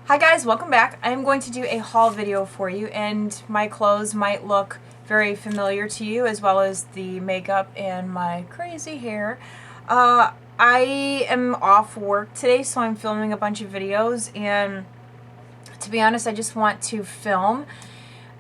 Hi guys, welcome back. I'm going to do a haul video for you, and my clothes might look very familiar to you, as well as the makeup and my crazy hair. I am off work today, so I'm filming a bunch of videos, and to be honest, I just want to film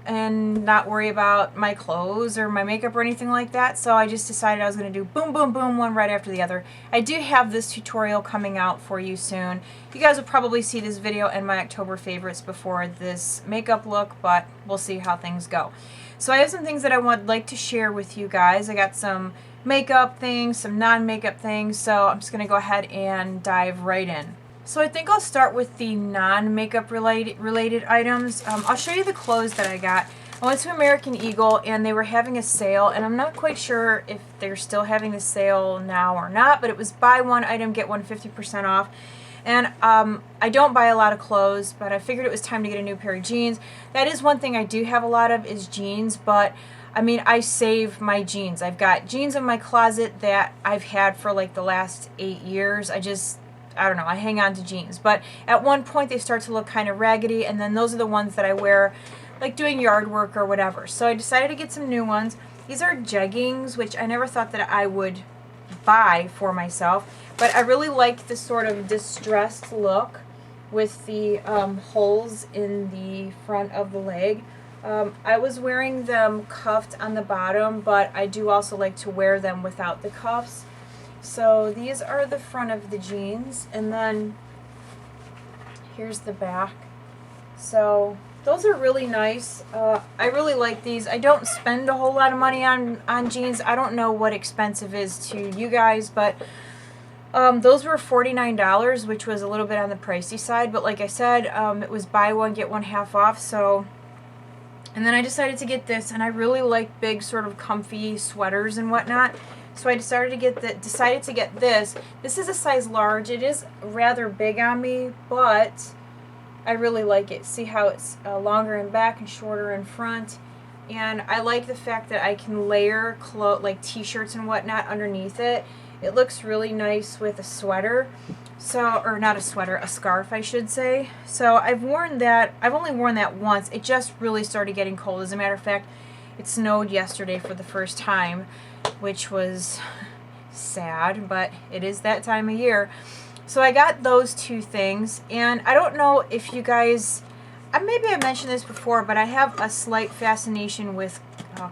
and not worry about my clothes or my makeup or anything like that. So I just decided I was going to do boom, boom, boom, one right after the other. I do have this tutorial coming out for you soon. You guys will probably see this video and my October favorites before this makeup look, but we'll see how things go. So I have some things that I would like to share with you guys. I got some makeup things, some non-makeup things, so I'm just going to go ahead and dive right in. So I think I'll start with the non-makeup related items. I'll show you the clothes that I got. I went to American Eagle and they were having a sale, and I'm not quite sure if they're still having the sale now or not, but it was buy one item, get one 50% off. And I don't buy a lot of clothes, but I figured it was time to get a new pair of jeans. That is one thing I do have a lot of, is jeans, but I mean, I save my jeans. I've got jeans in my closet that I've had for like the last 8 years. I don't know, I hang on to jeans. But at one point they start to look kind of raggedy, and then those are the ones that I wear like doing yard work or whatever. So I decided to get some new ones. These are jeggings, which I never thought that I would buy for myself, but I really like this sort of distressed look with the holes in the front of the leg. I was wearing them cuffed on the bottom, but I do also like to wear them without the cuffs. So these are the front of the jeans, and then here's the back. So those are really nice. I really like these. I don't spend a whole lot of money on jeans. I don't know what expensive is to you guys, but those were $49, which was a little bit on the pricey side, but like I said, it was buy one get one half off. So, and then I decided to get this, and I really like big sort of comfy sweaters and whatnot. So I decided to get this. This is a size large. It is rather big on me, but I really like it. See how it's longer in back and shorter in front. And I like the fact that I can layer like t-shirts and whatnot underneath it. It looks really nice with a sweater. So, or not a sweater, a scarf I should say. So I've worn that. I've only worn that once. It just really started getting cold. As a matter of fact, it snowed yesterday for the first time, which was sad, but it is that time of year. So I got those two things, and I don't know if you guys, maybe I mentioned this before, but I have a slight fascination with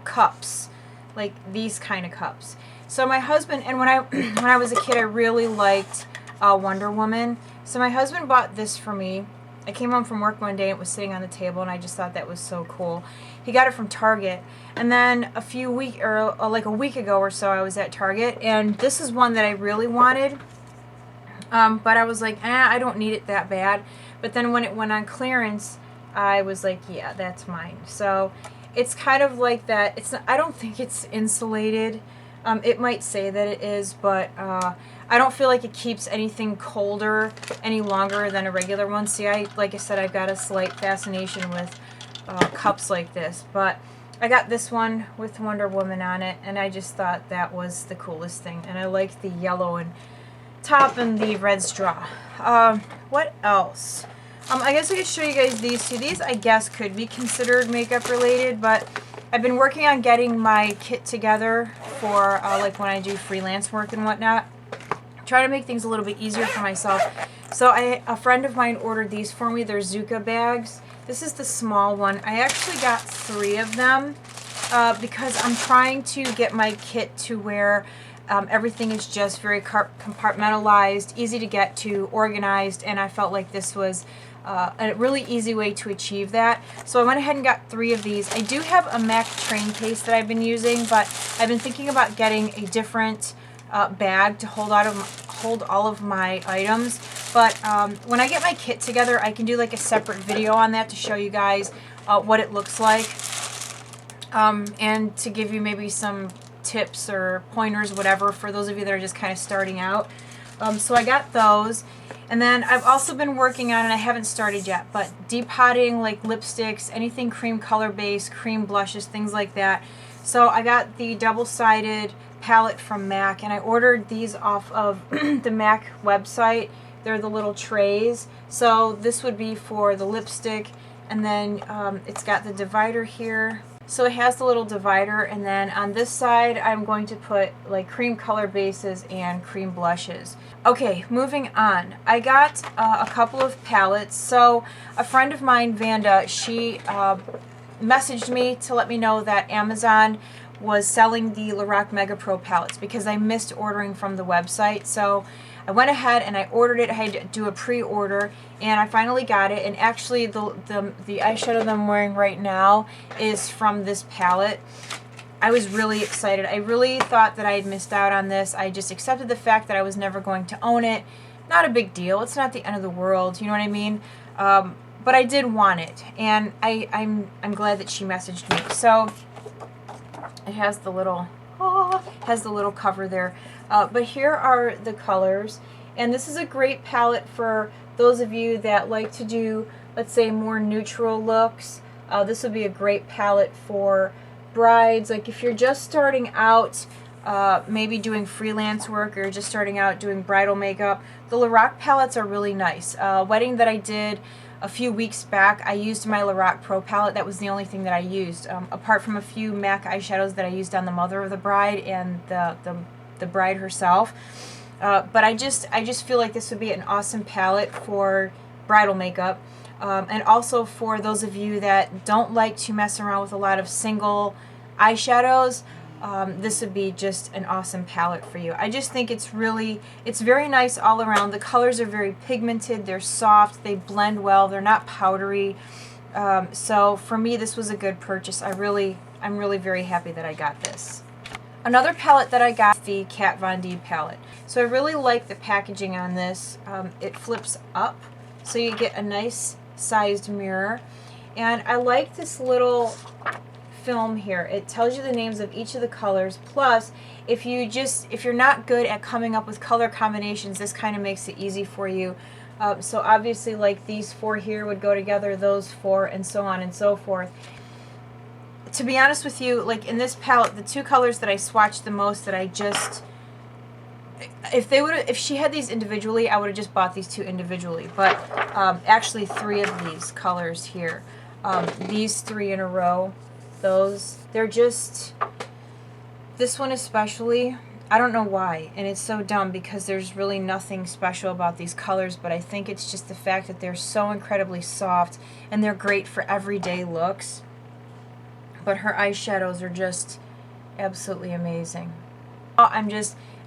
cups, like these kind of cups. So my husband, and when I was a kid, I really liked Wonder Woman. So my husband bought this for me. I came home from work one day, and it was sitting on the table, and I just thought that was so cool. He got it from Target, and then like a week ago or so, I was at Target, and this is one that I really wanted, but I was like, I don't need it that bad. But then when it went on clearance, I was like, yeah, that's mine. So it's kind of like that. I don't think it's insulated. It might say that it is, but I don't feel like it keeps anything colder any longer than a regular one. See, like I said, I've got a slight fascination with cups like this, but I got this one with Wonder Woman on it, and I just thought that was the coolest thing. And I like the yellow and top and the red straw. What else? I guess I could show you guys these two. These, I guess, could be considered makeup related, but I've been working on getting my kit together for like when I do freelance work and whatnot. Try to make things a little bit easier for myself. So a friend of mine ordered these for me. They're Zuka bags. This is the small one. I actually got 3 of them because I'm trying to get my kit to where everything is just very compartmentalized, easy to get to, organized, and I felt like this was a really easy way to achieve that. So I went ahead and got 3 of these. I do have a MAC train case that I've been using, but I've been thinking about getting a different bag to hold all of my items. But when I get my kit together, I can do like a separate video on that to show you guys what it looks like, and to give you maybe some tips or pointers, whatever, for those of you that are just kind of starting out. So I got those. And then I've also been working on, and I haven't started yet, but depotting like lipsticks, anything cream color based, cream blushes, things like that. So I got the double-sided palette from MAC, and I ordered these off of the MAC website They're the little trays. So this would be for the lipstick, and then it's got the divider here. So it has the little divider, and then on this side I'm going to put like cream color bases and cream blushes. Okay, moving on. I got a couple of palettes. So a friend of mine, Vanda, she messaged me to let me know that Amazon was selling the Lorac Mega Pro palettes because I missed ordering from the website. So I went ahead and I ordered it. I had to do a pre-order, and I finally got it. And actually the eyeshadow that I'm wearing right now is from this palette. I was really excited. I really thought that I had missed out on this. I just accepted the fact that I was never going to own it. Not a big deal. It's not the end of the world. You know what I mean? But I did want it, and I'm glad that she messaged me. So it has the little cover there. But here are the colors, and this is a great palette for those of you that like to do, let's say, more neutral looks. This would be a great palette for brides. Like if you're just starting out, maybe doing freelance work, or you're just starting out doing bridal makeup, the Lorac palettes are really nice. Wedding that I did a few weeks back, I used my Lorac Pro palette. That was the only thing that I used, apart from a few MAC eyeshadows that I used on the mother of the bride and the bride herself. But I just feel like this would be an awesome palette for bridal makeup, and also for those of you that don't like to mess around with a lot of single eyeshadows. This would be just an awesome palette for you. I just think it's very nice all around. The colors are very pigmented, they're soft, they blend well, they're not powdery. So for me, this was a good purchase. I'm really very happy that I got this. Another palette that I got, the Kat Von D palette. So I really like the packaging on this. It flips up, so you get a nice sized mirror. And I like this little film here. It tells you the names of each of the colors. Plus, if you're not good at coming up with color combinations, this kind of makes it easy for you. So obviously, like these four here would go together, those four, and so on and so forth. To be honest with you, like in this palette, the two colors that I swatched the most, that I just, if she had these individually, I would have just bought these two individually. But actually, three of these colors here, these three in a row, they're just, this one especially, I don't know why, and it's so dumb because there's really nothing special about these colors, but I think it's just the fact that they're so incredibly soft, and they're great for everyday looks. But her eyeshadows are just absolutely amazing. I'm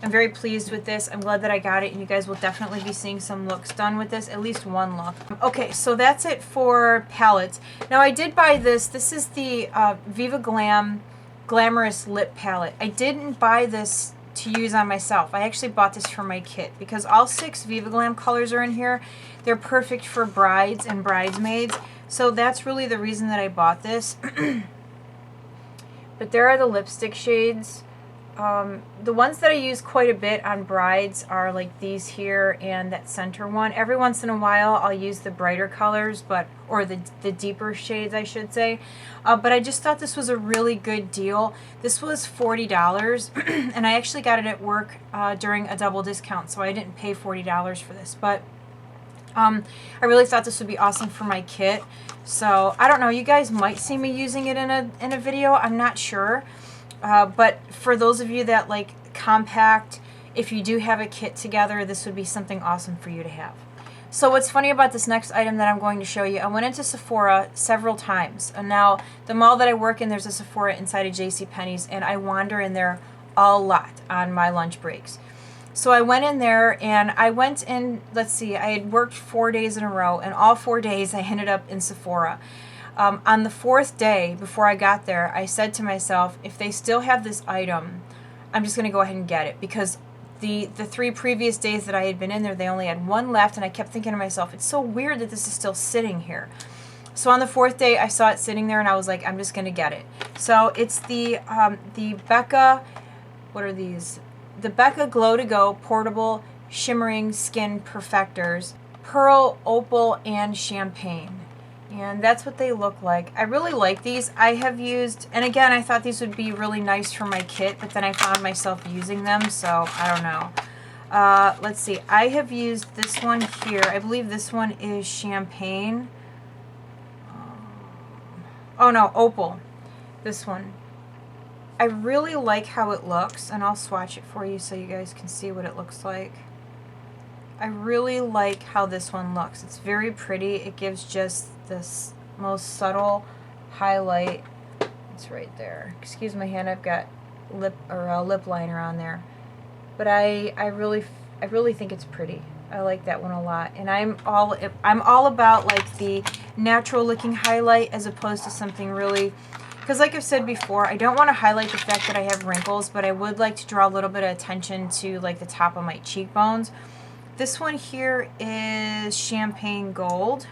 very pleased with this. I'm glad that I got it, and you guys will definitely be seeing some looks done with this, at least one look. Okay, so that's it for palettes. Now I did buy this. This is the Viva Glam Glamorous Lip Palette. I didn't buy this to use on myself. I actually bought this for my kit because all 6 Viva Glam colors are in here. They're perfect for brides and bridesmaids. So that's really the reason that I bought this. But there are the lipstick shades. The ones that I use quite a bit on brides are like these here and that center one. Every once in a while I'll use the brighter colors, or the deeper shades, I should say. But I just thought this was a really good deal. This was $40, and I actually got it at work during a double discount, so I didn't pay $40 for this. But I really thought this would be awesome for my kit. So I don't know, you guys might see me using it in a video, I'm not sure. But for those of you that like compact, if you do have a kit together, this would be something awesome for you to have. So what's funny about this next item that I'm going to show you, I went into Sephora several times. And now, the mall that I work in, there's a Sephora inside of JCPenney's, and I wander in there a lot on my lunch breaks. So I went in there, and I went in, let's see, I had worked 4 days in a row, and all 4 days I ended up in Sephora. On the 4th day, before I got there, I said to myself, if they still have this item, I'm just going to go ahead and get it. Because the 3 previous days that I had been in there, they only had 1 left, and I kept thinking to myself, it's so weird that this is still sitting here. So on the 4th day, I saw it sitting there, and I was like, I'm just going to get it. So it's the Becca, what are these? The Becca Glow to Go Portable Shimmering Skin Perfectors, Pearl, Opal, and Champagne. And that's what they look like. I really like these. I have used, and again, I thought these would be really nice for my kit, but then I found myself using them, so I don't know. Let's see, I have used this one here. I believe this one is Champagne. Oh no, Opal. This one. I really like how it looks, and I'll swatch it for you so you guys can see what it looks like. I really like how this one looks. It's very pretty. It gives just this most subtle highlight. It's right there. Excuse my hand, I've got lip liner on there. But I really think it's pretty. I like that one a lot. And I'm all about like the natural looking highlight as opposed to something really, because like I've said before, I don't want to highlight the fact that I have wrinkles, but I would like to draw a little bit of attention to like the top of my cheekbones. This one here is Champagne Gold.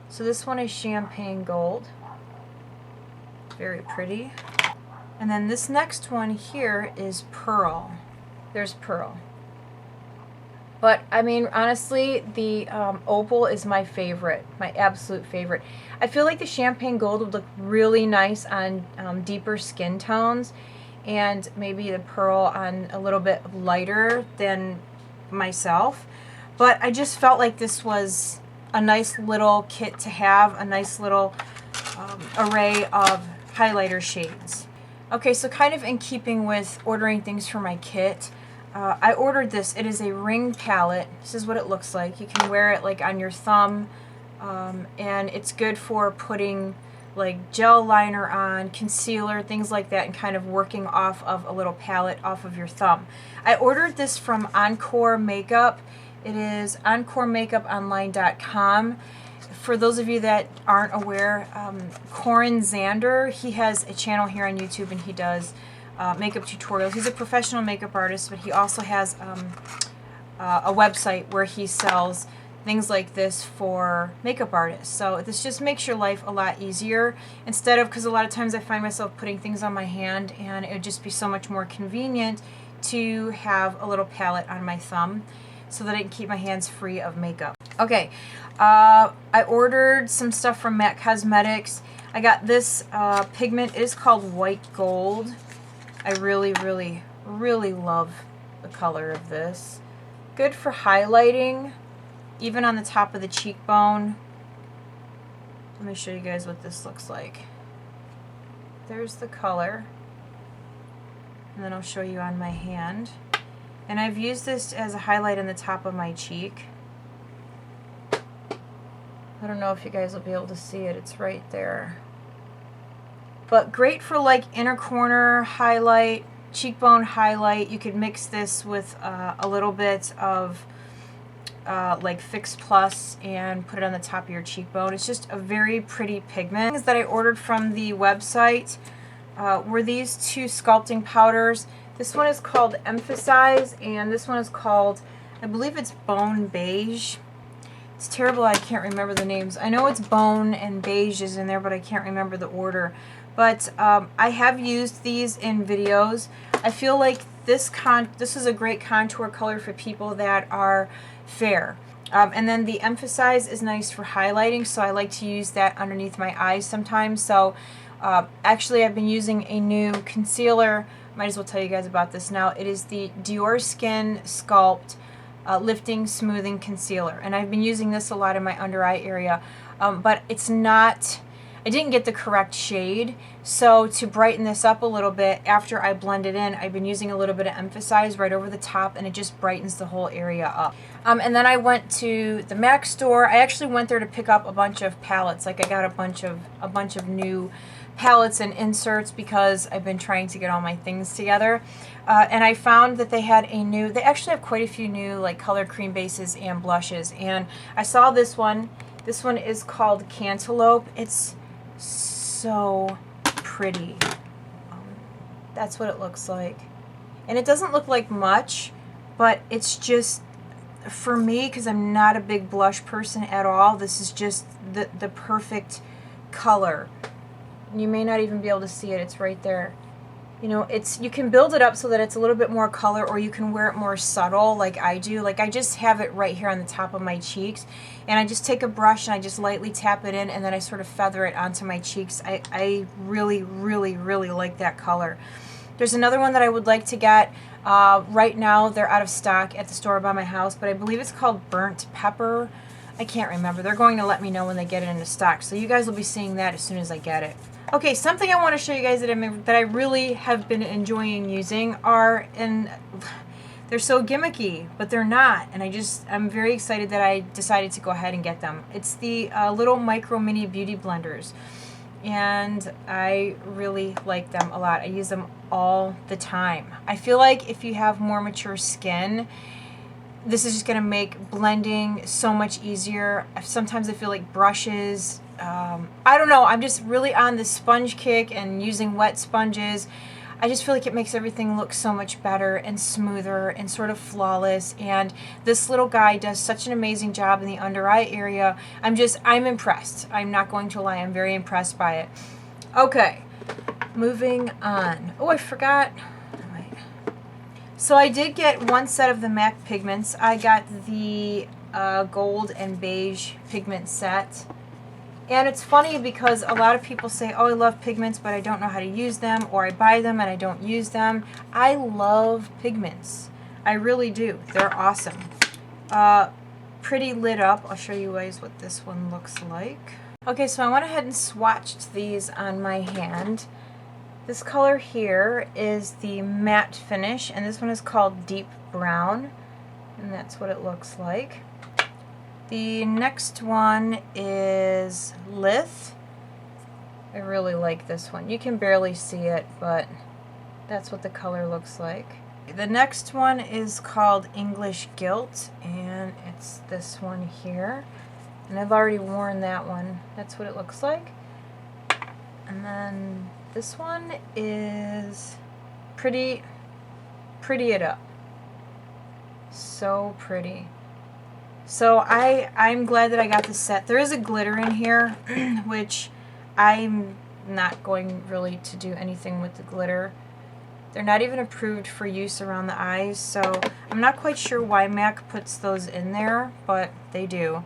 So this one is Champagne Gold. Very pretty. And then this next one here is Pearl. There's Pearl. But I mean, honestly, the Opal is my favorite, my absolute favorite. I feel like the Champagne Gold would look really nice on deeper skin tones, and maybe the Pearl on a little bit lighter than myself. But I just felt like this was a nice little kit to have, a nice little array of highlighter shades. Okay, so kind of in keeping with ordering things for my kit, I ordered this. It is a ring palette. This is what it looks like. You can wear it like on your thumb, and it's good for putting like gel liner on, concealer, things like that, and kind of working off of a little palette off of your thumb. I ordered this from Encore Makeup. It is EncoreMakeupOnline.com. For those of you that aren't aware, Corin Zander, he has a channel here on YouTube and he does makeup tutorials. He's a professional makeup artist, but he also has a website where he sells things like this for makeup artists. So this just makes your life a lot easier, instead of, because a lot of times I find myself putting things on my hand and it would just be so much more convenient to have a little palette on my thumb so that I can keep my hands free of makeup. Okay, I ordered some stuff from MAC Cosmetics. I got this pigment. It is called White Gold. I really, really, really love the color of this. Good for highlighting, even on the top of the cheekbone. Let me show you guys what this looks like. There's the color. And then I'll show you on my hand. And I've used this as a highlight on the top of my cheek. I don't know if you guys will be able to see it. It's right there. But great for like inner corner highlight, cheekbone highlight. You could mix this with a little bit of like Fix Plus and put it on the top of your cheekbone. It's just a very pretty pigment. Things that I ordered from the website were these two sculpting powders. This one is called Emphasize, and this one is called, I believe it's Bone Beige. It's terrible I can't remember the names. I know it's Bone and Beige is in there, but I can't remember the order. But I have used these in videos. I feel like this is a great contour color for people that are fair. And then the Emphasize is nice for highlighting, so I like to use that underneath my eyes sometimes. So actually I've been using a new concealer. Might as well tell you guys about this now. It is the Dior Skin Sculpt Lifting Smoothing Concealer. And I've been using this a lot in my under eye area. But it's not, I didn't get the correct shade. So to brighten this up a little bit, after I blend it in, I've been using a little bit of Emphasize right over the top, and it just brightens the whole area up. And then I went to the MAC store. I actually went there to pick up a bunch of palettes. Like I got a bunch of new palettes and inserts because I've been trying to get all my things together. And I found that they had they actually have quite a few new like color cream bases and blushes. And I saw this one. This one is called Cantaloupe. It's so pretty. That's what it looks like. And it doesn't look like much, but it's just, for me, because I'm not a big blush person at all, this is just the perfect color. You may not even be able to see it. It's right there. You know, you can build it up so that it's a little bit more color, or you can wear it more subtle like I do. Like I just have it right here on the top of my cheeks, and I just take a brush and I just lightly tap it in, and then I sort of feather it onto my cheeks. I really, really, really like that color. There's another one that I would like to get. Right now they're out of stock at the store by my house, but I believe it's called Burnt Pepper. I can't remember. They're going to let me know when they get it into stock, so you guys will be seeing that as soon as I get it. Okay, something I want to show you guys that I really have been enjoying using are, and they're so gimmicky, but they're not, and I'm very excited that I decided to go ahead and get them. It's the little micro mini beauty blenders, and I really like them a lot. I use them all the time. I feel like if you have more mature skin, this is just going to make blending so much easier. Sometimes I feel like brushes, I don't know, I'm just really on the sponge kick and using wet sponges. I just feel like it makes everything look so much better and smoother and sort of flawless, and this little guy does such an amazing job in the under eye area. I'm impressed. I'm not going to lie, I'm very impressed by it. Okay, moving on. Oh, I forgot. So I did get one set of the MAC pigments. I got the gold and beige pigment set. And it's funny because a lot of people say, oh, I love pigments, but I don't know how to use them, or I buy them and I don't use them. I love pigments. I really do. They're awesome. Pretty lit up. I'll show you guys what this one looks like. Okay, so I went ahead and swatched these on my hand. This color here is the matte finish, and this one is called Deep Brown, and that's what it looks like. The next one is Lith. I really like this one. You can barely see it, but that's what the color looks like. The next one is called English Gilt, and it's this one here. And I've already worn that one. That's what it looks like. And then this one is Pretty It Up. So pretty. So I'm glad that I got this set. There is a glitter in here, which I'm not going really to do anything with the glitter. They're not even approved for use around the eyes, so I'm not quite sure why MAC puts those in there, but they do.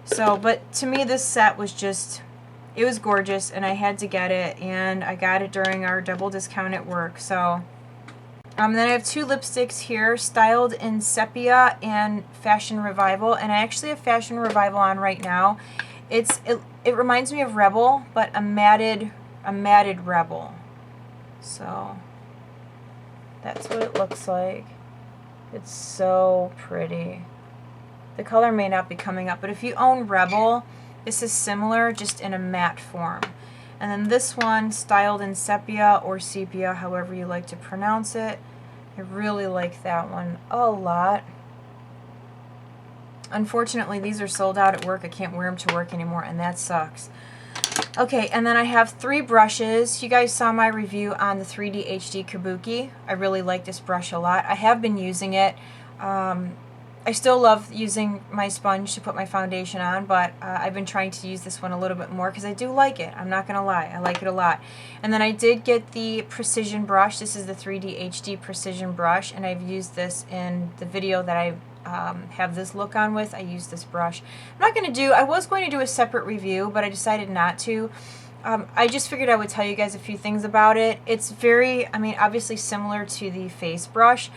So, but to me this set was just, it was gorgeous, and I had to get it, and I got it during our double discount at work. So then I have two lipsticks here, Styled in Sepia and Fashion Revival, and I actually have Fashion Revival on right now. It reminds me of Rebel, but a matted Rebel. So that's what it looks like. It's so pretty. The color may not be coming up, but if you own Rebel, this is similar, just in a matte form. And then this one, Styled in Sepia or Sepia, however you like to pronounce it. I really like that one a lot. Unfortunately, these are sold out at work. I can't wear them to work anymore, and that sucks. Okay, and then I have three brushes. You guys saw my review on the 3D HD Kabuki. I really like this brush a lot. I have been using it. I still love using my sponge to put my foundation on, but I've been trying to use this one a little bit more because I do like it. I'm not going to lie. I like it a lot. And then I did get the Precision brush. This is the 3D HD Precision brush, and I've used this in the video that I have this look on with. I used this brush. I was going to do a separate review, but I decided not to. I just figured I would tell you guys a few things about it. It's very, obviously similar to the face brush.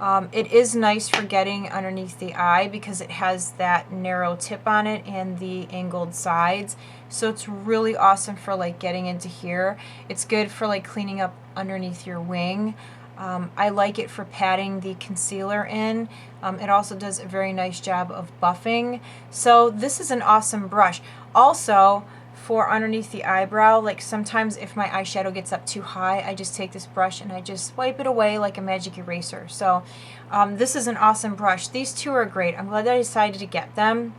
It is nice for getting underneath the eye because it has that narrow tip on it and the angled sides. So it's really awesome for like getting into here. It's good for like cleaning up underneath your wing. I like it for patting the concealer in. It also does a very nice job of buffing. So this is an awesome brush. Also, for underneath the eyebrow, like sometimes if my eyeshadow gets up too high, I just take this brush and I just wipe it away like a magic eraser. So this is an awesome brush. These two are great. I'm glad that I decided to get them.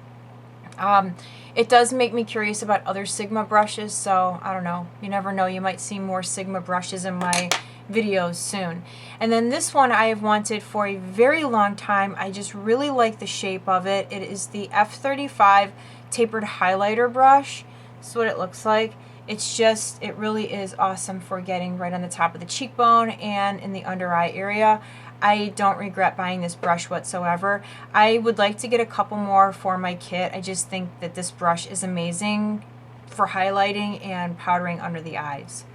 It does make me curious about other Sigma brushes, so I don't know. You never know. You might see more Sigma brushes in my videos soon. And then this one I have wanted for a very long time. I just really like the shape of it. It is the F35 tapered highlighter brush. This is what it looks like. It really is awesome for getting right on the top of the cheekbone and in the under eye area. I don't regret buying this brush whatsoever. I would like to get a couple more for my kit. I just think that this brush is amazing for highlighting and powdering under the eyes.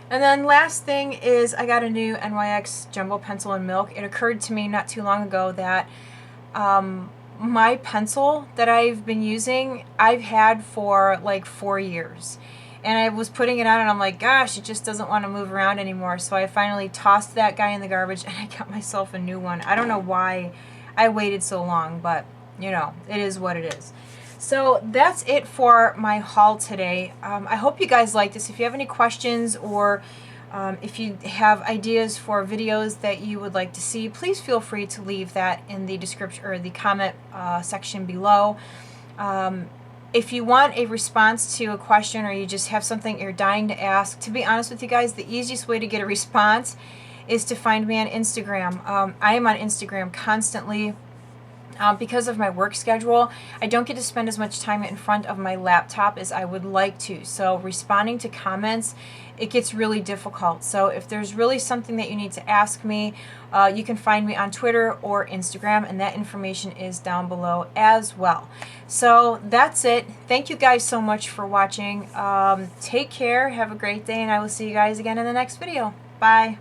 And then last thing is I got a new NYX Jumbo Pencil in Milk. It occurred to me not too long ago that my pencil that I've been using, I've had for like 4 years. And I was putting it on and I'm like, gosh, it just doesn't want to move around anymore. So I finally tossed that guy in the garbage and I got myself a new one. I don't know why I waited so long, but you know, it is what it is. So that's it for my haul today. I hope you guys like this. If you have any questions or if you have ideas for videos that you would like to see, please feel free to leave that in the description or the comment section below. If you want a response to a question or you just have something you're dying to ask, to be honest with you guys, the easiest way to get a response is to find me on Instagram. I am on Instagram constantly. Because of my work schedule, I don't get to spend as much time in front of my laptop as I would like to. So responding to comments, it gets really difficult. So if there's really something that you need to ask me, you can find me on Twitter or Instagram, and that information is down below as well. So that's it. Thank you guys so much for watching. Take care, have a great day, and I will see you guys again in the next video. Bye.